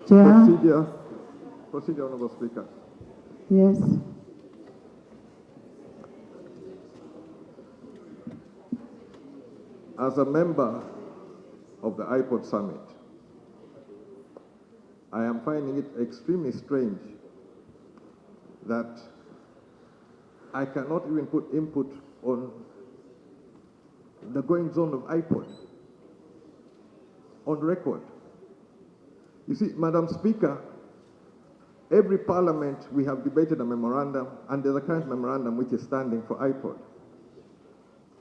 Chair. Procedure, Honorable Speaker. Yes. As a member of the iPod Summit, I am finding it extremely strange that I cannot even put input on the goings on of iPod on record. You see, Madam Speaker, every parliament we have debated a memorandum, and there's a current memorandum which is standing for iPod.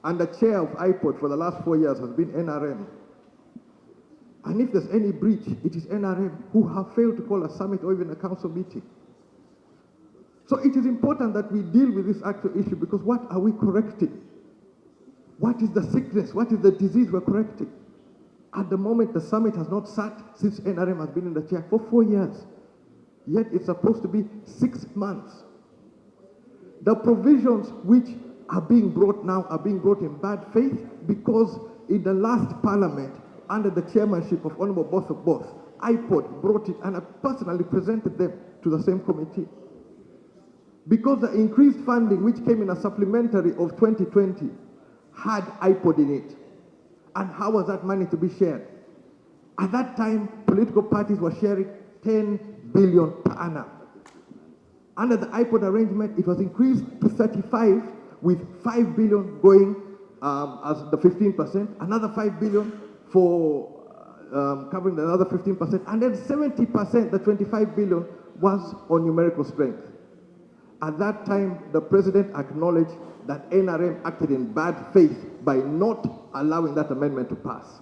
And the chair of iPod for the last 4 years has been NRM. And if there's any breach, it is NRM who have failed to call a summit or even a council meeting. So it is important that we deal with this actual issue, because what are we correcting? What is the sickness? What is the disease we're correcting? At the moment, the summit has not sat since NRM has been in the chair for 4 years. Yet it's supposed to be 6 months. The provisions which are being brought now are being brought in bad faith, because in the last parliament, under the chairmanship of Honorable Boss of Boss, iPod brought it, and I personally presented them to the same committee. Because the increased funding which came in a supplementary of 2020 had iPod in it. And how was that money to be shared? At that time, political parties were sharing 10 billion per annum. Under the iPod arrangement, it was increased to 35, with 5 billion going as the 15%, another 5 billion for covering the other 15%, and then 70%, the 25 billion, was on numerical strength. At that time, the president acknowledged that NRM acted in bad faith by not allowing that amendment to pass.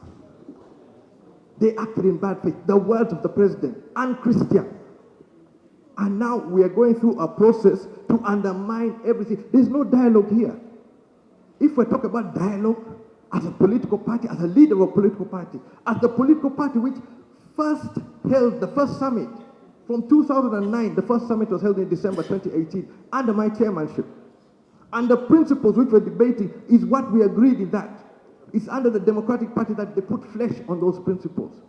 They acted in bad faith. The words of the president, unchristian. And now we are going through a process to undermine everything. There's no dialogue here. If we talk about dialogue, as a political party, as a leader of a political party, as the political party which first held the first summit, from 2009, the first summit was held in December 2018, under my chairmanship. And the principles which we're debating is what we agreed in that. It's under the Democratic Party that they put flesh on those principles.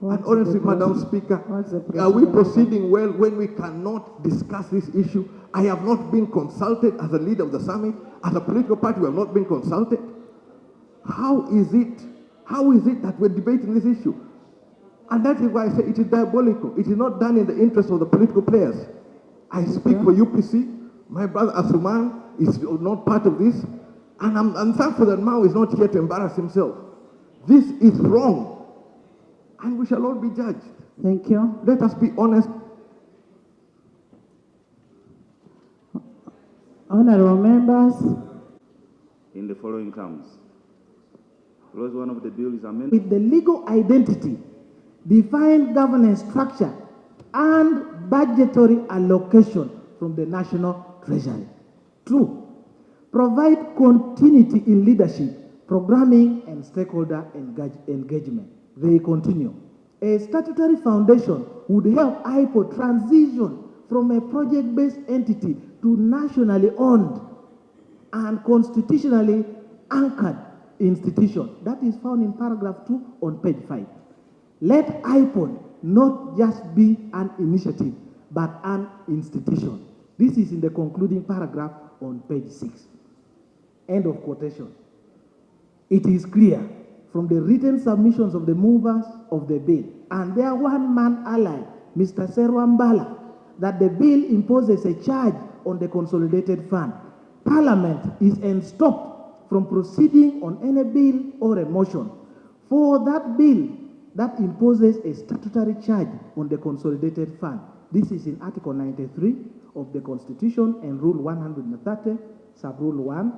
And honestly, Madam Speaker, are we proceeding well when we cannot discuss this issue? I have not been consulted as a leader of the summit. As a political party, we have not been consulted. How is it that we're debating this issue? And that is why I say it is diabolical. It is not done in the interest of the political players. I speak for UPC. My brother Asuman is not part of this. And I'm thankful that Mao is not here to embarrass himself. This is wrong. And we shall all be judged. Thank you. Let us be honest. Honorable members. In the following terms. Clause 1 of the bill is amended. With the legal identity, defined governance structure, and budgetary allocation from the National Treasury. 2. Provide continuity in leadership, programming, and stakeholder engagement. They continue. A statutory foundation would help iPod transition from a project-based entity to nationally owned and constitutionally anchored institution. That is found in paragraph 2 on page 5. Let iPod not just be an initiative, but an institution. This is in the concluding paragraph on page 6. End of quotation. It is clear from the written submissions of the movers of the bill and their one-man ally, Mr. Serwambala, that the bill imposes a charge on the consolidated fund. Parliament is stopped from proceeding on any bill or a motion for that bill that imposes a statutory charge on the consolidated fund. This is in Article 93 of the Constitution and Rule 130, Sub-Rule 1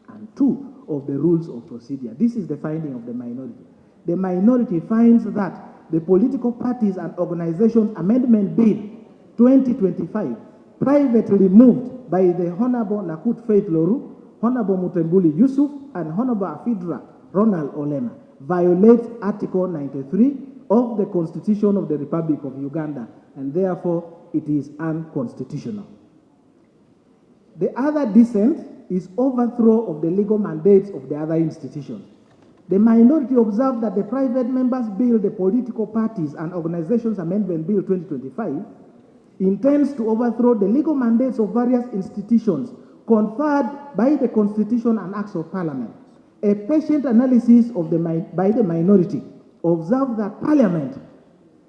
and 2 of the Rules of Procedure. This is the finding of the minority. The minority finds that the Political Parties and Organizations Amendment Bill 2025, privately moved by the Honorable Nakut Faith Loru, Honorable Mutembuli Yusuf, and Honorable Afidra Ronald Olema, violates Article 93 of the Constitution of the Republic of Uganda, and therefore it is unconstitutional. The other dissent is overthrow of the legal mandates of the other institutions. The minority observed that the private members bill, the Political Parties and Organizations Amendment Bill 2025, intends to overthrow the legal mandates of various institutions conferred by the Constitution and Acts of Parliament. A patient analysis of by the minority observed that Parliament,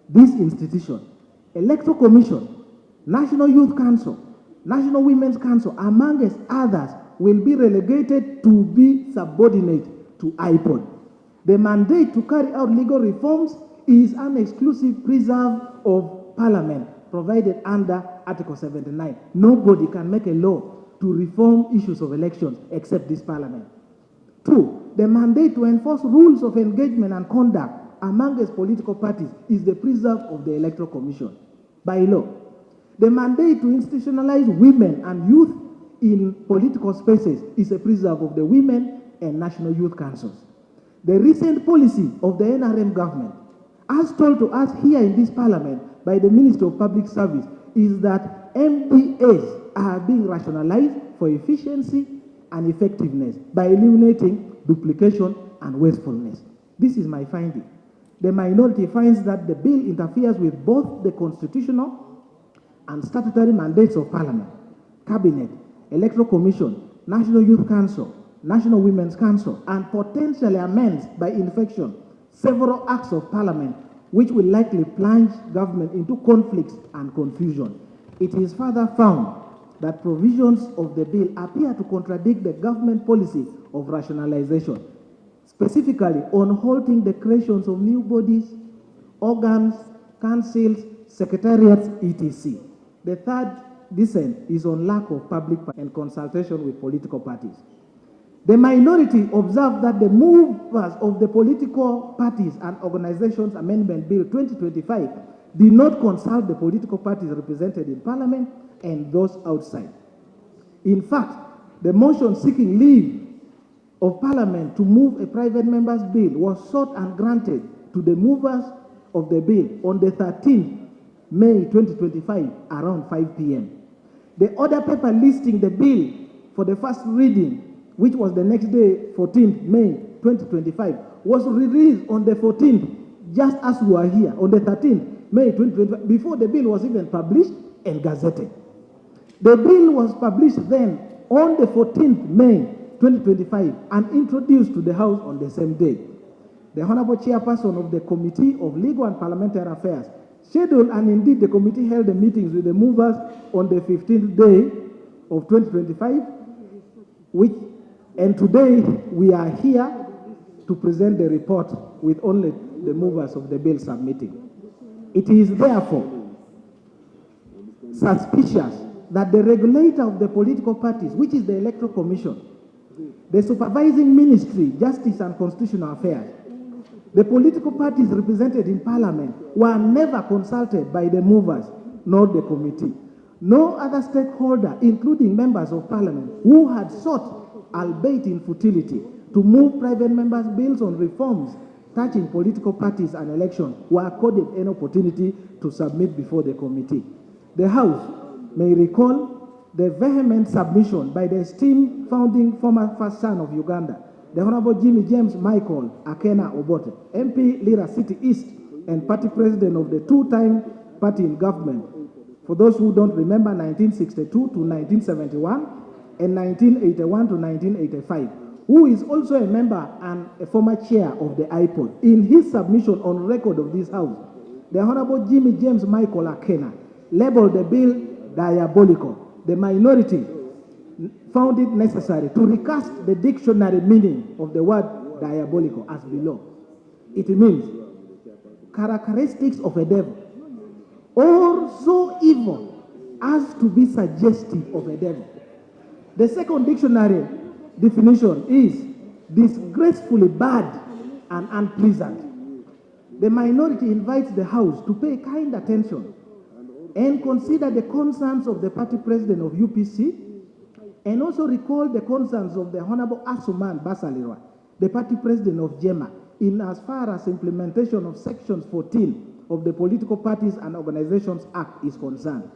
this institution, Electoral Commission, National Youth Council, National Women's Council, amongst others, will be relegated to be subordinate to iPod. The mandate to carry out legal reforms is an exclusive preserve of Parliament provided under Article 79. Nobody can make a law to reform issues of elections except this Parliament. 2, the mandate to enforce rules of engagement and conduct amongst political parties is the preserve of the Electoral Commission by law. The mandate to institutionalize women and youth in political spaces is a preserve of the Women and National Youth Councils. The recent policy of the NRM government, as told to us here in this Parliament by the Minister of Public Service, is that MPAs are being rationalized for efficiency and effectiveness by eliminating duplication and wastefulness. This is my finding. The minority finds that the bill interferes with both the constitutional and statutory mandates of Parliament, Cabinet, Electoral Commission, National Youth Council, National Women's Council, and potentially amends by infection several acts of Parliament which will likely plunge government into conflicts and confusion. It is further found that provisions of the bill appear to contradict the government policy of rationalization, specifically on halting the creations of new bodies, organs, councils, secretariats, etc. The third dissent is on lack of public and consultation with political parties. The minority observed that the movers of the Political Parties and Organizations Amendment Bill 2025 did not consult the political parties represented in Parliament and those outside. In fact, the motion seeking leave of Parliament to move a private member's bill was sought and granted to the movers of the bill on the 13th May 2025 around 5 p.m. The order paper listing the bill for the first reading, which was the next day, 14th May 2025, was released on the 14th, just as we are here, on the 13th May 2025, before the bill was even published and gazetted. The bill was published then on the 14th May 2025 and introduced to the House on the same day. The Honorable Chairperson of the Committee of Legal and Parliamentary Affairs scheduled, and indeed the committee held the meetings with the movers on the 15th day of 2025, and today we are here to present the report with only the movers of the bill submitting. It is therefore suspicious that the regulator of the political parties, which is the Electoral Commission, the supervising ministry, Justice and Constitutional Affairs, the political parties represented in Parliament were never consulted by the movers nor the committee. No other stakeholder, including members of Parliament, who had sought, albeit in futility, to move private members' bills on reforms touching political parties and elections, were accorded an opportunity to submit before the committee. The House may recall the vehement submission by the esteemed founding former first son of Uganda, the Honorable Jimmy James Michael Akena Obote, MP Lira City East and party president of the two-time party in government, for those who don't remember, 1962 to 1971 and 1981 to 1985, who is also a member and a former chair of the iPod. In his submission on record of this House, the Honorable Jimmy James Michael Akena labeled the bill diabolical. The minority found it necessary to recast the dictionary meaning of the word diabolical as below. It means characteristics of a devil, or so evil as to be suggestive of a devil. The second dictionary definition is disgracefully bad and unpleasant. The minority invites the House to pay kind attention and consider the concerns of the party president of UPC, and also recall the concerns of the Honorable Asuman Basalirwa, the party president of JEMA, in as far as implementation of Section 14 of the Political Parties and Organizations Act is concerned.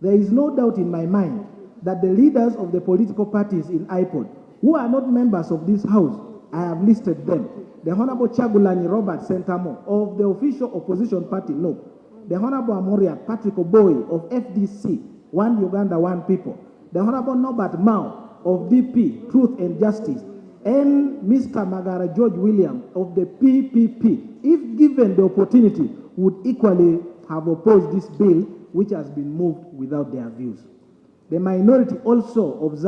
There is no doubt in my mind that the leaders of the political parties in iPod, who are not members of this House, I have listed them, the Honorable Chagulanyi Robert Sentamo of the official opposition party, no. The Honorable Amoria Patrick Oboy of FDC, One Uganda, One People. The Honorable Norbert Mao of DP, Truth and Justice. And Mr. Magara George William of the PPP, if given the opportunity, would equally have opposed this bill, which has been moved without their views. The minority also observed